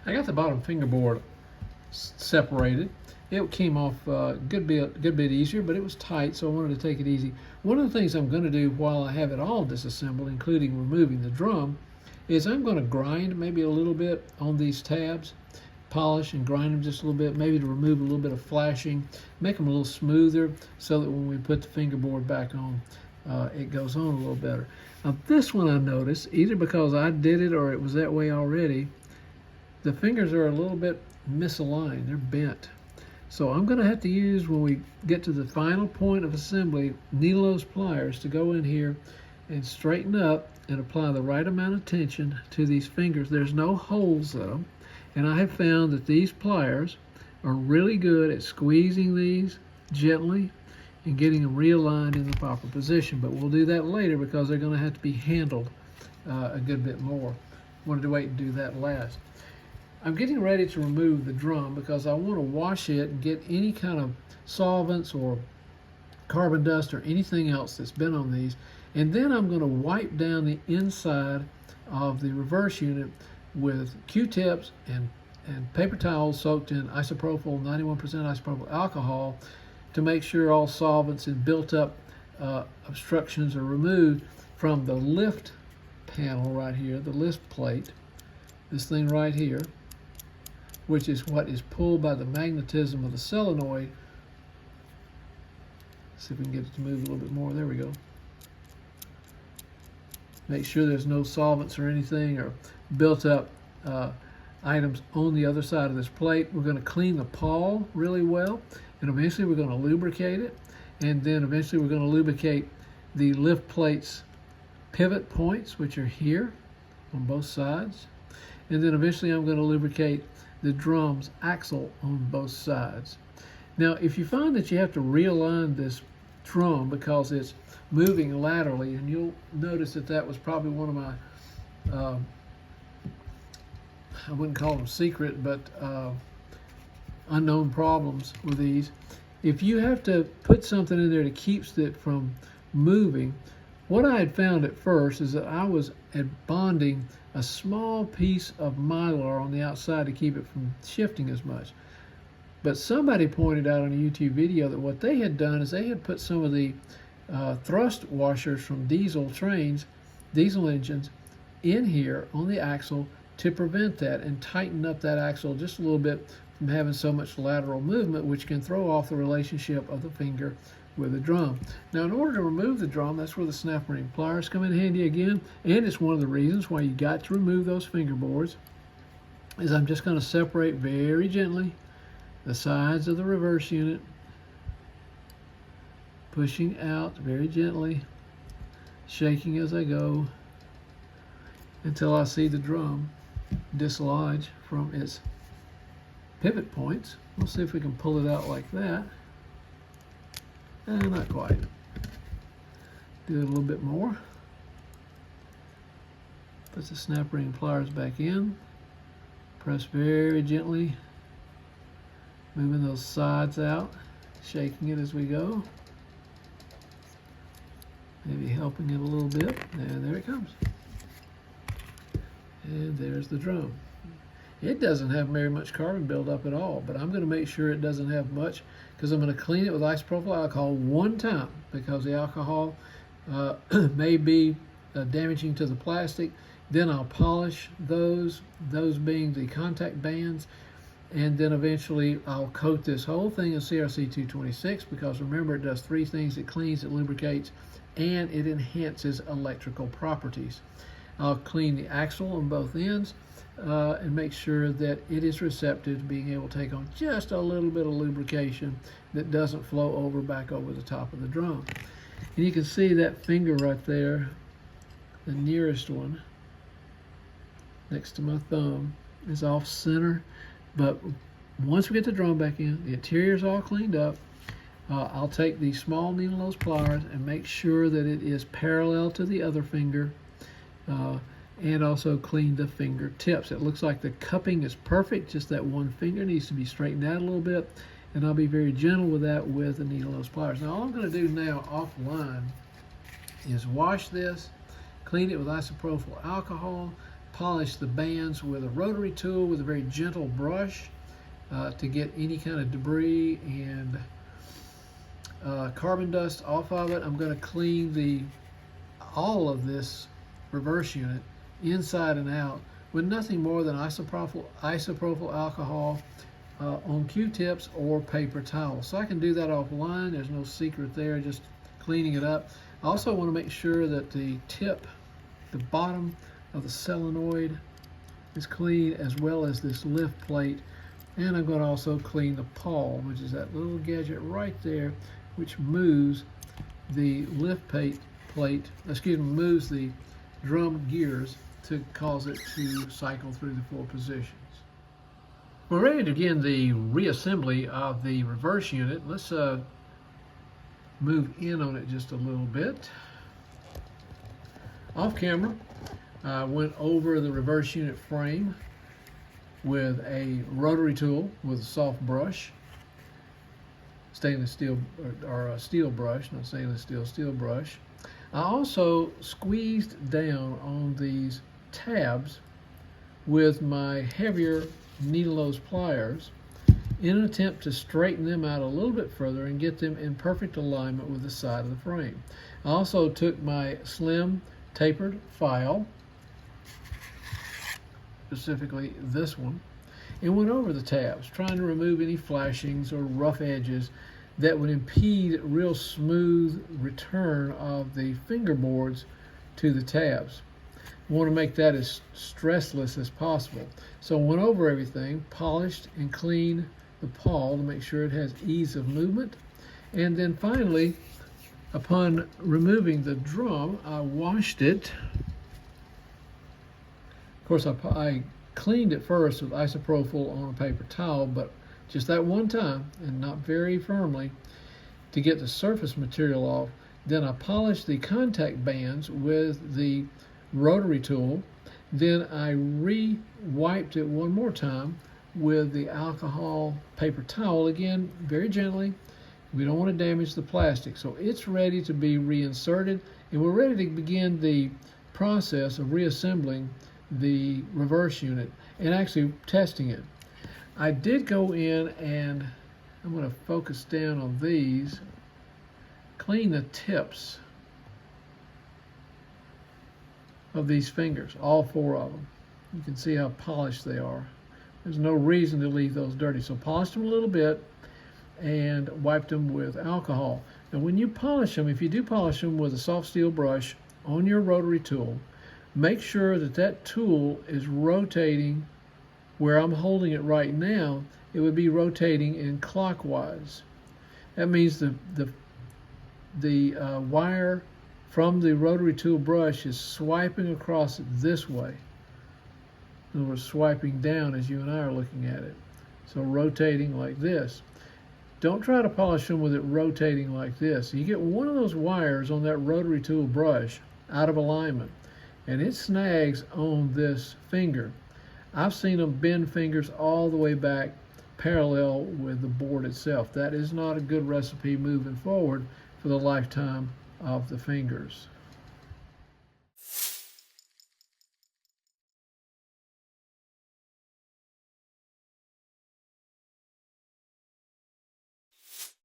I got the bottom fingerboard separated. It came off a good bit easier, but it was tight, so I wanted to take it easy. One of the things I'm going to do while I have it all disassembled, including removing the drum, is I'm going to grind maybe a little bit on these tabs, polish and grind them just a little bit, maybe to remove a little bit of flashing, make them a little smoother so that when we put the fingerboard back on, it goes on a little better. Now this one I noticed, either because I did it or it was that way already, the fingers are a little bit misaligned, they're bent. So I'm going to have to use, when we get to the final point of assembly, needle nose pliers to go in here and straighten up and apply the right amount of tension to these fingers. There's no holes though, and I have found that these pliers are really good at squeezing these gently and getting them realigned in the proper position. But we'll do that later because they're going to have to be handled a good bit more. Wanted to wait and do that last. I'm getting ready to remove the drum because I want to wash it and get any kind of solvents or carbon dust or anything else that's been on these. And then I'm going to wipe down the inside of the reverse unit with Q-tips and paper towels soaked in isopropyl, 91% isopropyl alcohol, to make sure all solvents and built up obstructions are removed from the lift panel right here, the lift plate, this thing right here, which is what is pulled by the magnetism of the solenoid. See if we can get it to move a little bit more. There we go. Make sure there's no solvents or anything or built up items on the other side of this plate. We're going to clean the pawl really well, and eventually we're going to lubricate it, and then eventually we're going to lubricate the lift plate's pivot points, which are here on both sides, and then eventually I'm going to lubricate the drum's axle on both sides. Now, if you find that you have to realign this drum because it's moving laterally, and you'll notice that that was probably one of my, I wouldn't call them secret, but unknown problems with these. If you have to put something in there that keeps it from moving, what I had found at first is that I was bonding a small piece of mylar on the outside to keep it from shifting as much. But somebody pointed out on a YouTube video that what they had done is they had put some of the thrust washers from diesel trains, diesel engines, in here on the axle to prevent that and tighten up that axle just a little bit from having so much lateral movement, which can throw off the relationship of the finger with the drum. Now, in order to remove the drum, that's where the snap ring pliers come in handy again, and it's one of the reasons why you got to remove those fingerboards. Is I'm just going to separate very gently the sides of the reverse unit, pushing out very gently, shaking as I go until I see the drum dislodge from its pivot points. We'll see if we can pull it out like that. Not quite. Do it a little bit more. Put the snap ring pliers back in. Press very gently, moving those sides out, shaking it as we go. Maybe helping it a little bit. And there it comes. And there's the drum. It doesn't have very much carbon buildup at all, but I'm going to make sure it doesn't have much because I'm going to clean it with isopropyl alcohol one time because the alcohol may be damaging to the plastic. Then I'll polish those being the contact bands, and then eventually I'll coat this whole thing in CRC 226 because remember, it does three things: it cleans, it lubricates, and it enhances electrical properties. I'll clean the axle on both ends and make sure that it is receptive to being able to take on just a little bit of lubrication that doesn't flow over back over the top of the drum. And you can see that finger right there, the nearest one next to my thumb, is off center. But once we get the drum back in, the interior is all cleaned up, I'll take the small needle nose pliers and make sure that it is parallel to the other finger, and also clean the fingertips. It looks like the cupping is perfect, just that one finger needs to be straightened out a little bit, and I'll be very gentle with that with the needle nose pliers. Now all I'm going to do now offline is wash this, clean it with isopropyl alcohol, polish the bands with a rotary tool with a very gentle brush to get any kind of debris and carbon dust off of it. I'm going to clean all of this reverse unit inside and out with nothing more than isopropyl alcohol on Q-tips or paper towels. So I can do that offline. There's no secret there, just cleaning it up. I also want to make sure that the bottom of the solenoid is clean, as well as this lift plate. And I'm going to also clean the pawl, which is that little gadget right there, which moves the lift plate, moves the drum gears to cause it to cycle through the 4 positions. We're ready to begin the reassembly of the reverse unit. Let's move in on it just a little bit. Off camera, I went over the reverse unit frame with a rotary tool with a soft brush, stainless steel or a steel brush, not stainless steel, steel brush. I also squeezed down on these tabs with my heavier needle nose pliers in an attempt to straighten them out a little bit further and get them in perfect alignment with the side of the frame. I also took my slim tapered file, specifically this one, and went over the tabs, trying to remove any flashings or rough edges that would impede real smooth return of the fingerboards to the tabs. I want to make that as stressless as possible. So I went over everything, polished and cleaned the pawl to make sure it has ease of movement. And then finally, upon removing the drum, I washed it. Of course, I cleaned it first with isopropyl on a paper towel, but just that one time and not very firmly to get the surface material off. Then I polished the contact bands with the rotary tool. Then I re-wiped it one more time with the alcohol paper towel, again very gently. We don't want to damage the plastic. So it's ready to be reinserted, and we're ready to begin the process of reassembling the reverse unit and actually testing it. I did go in and I'm going to focus down on these, clean the tips of these fingers, all 4 of them. You can see how polished they are. There's no reason to leave those dirty. So polished them a little bit and wiped them with alcohol. Now when you polish them, if you do polish them with a soft steel brush on your rotary tool, make sure that that tool is rotating where I'm holding it right now. It would be rotating in clockwise. That means the wire from the rotary tool brush is swiping across it this way. In other words, swiping down as you and I are looking at it. So rotating like this. Don't try to polish them with it rotating like this. You get one of those wires on that rotary tool brush out of alignment, and it snags on this finger. I've seen them bend fingers all the way back parallel with the board itself. That is not a good recipe moving forward for the lifetime of the fingers.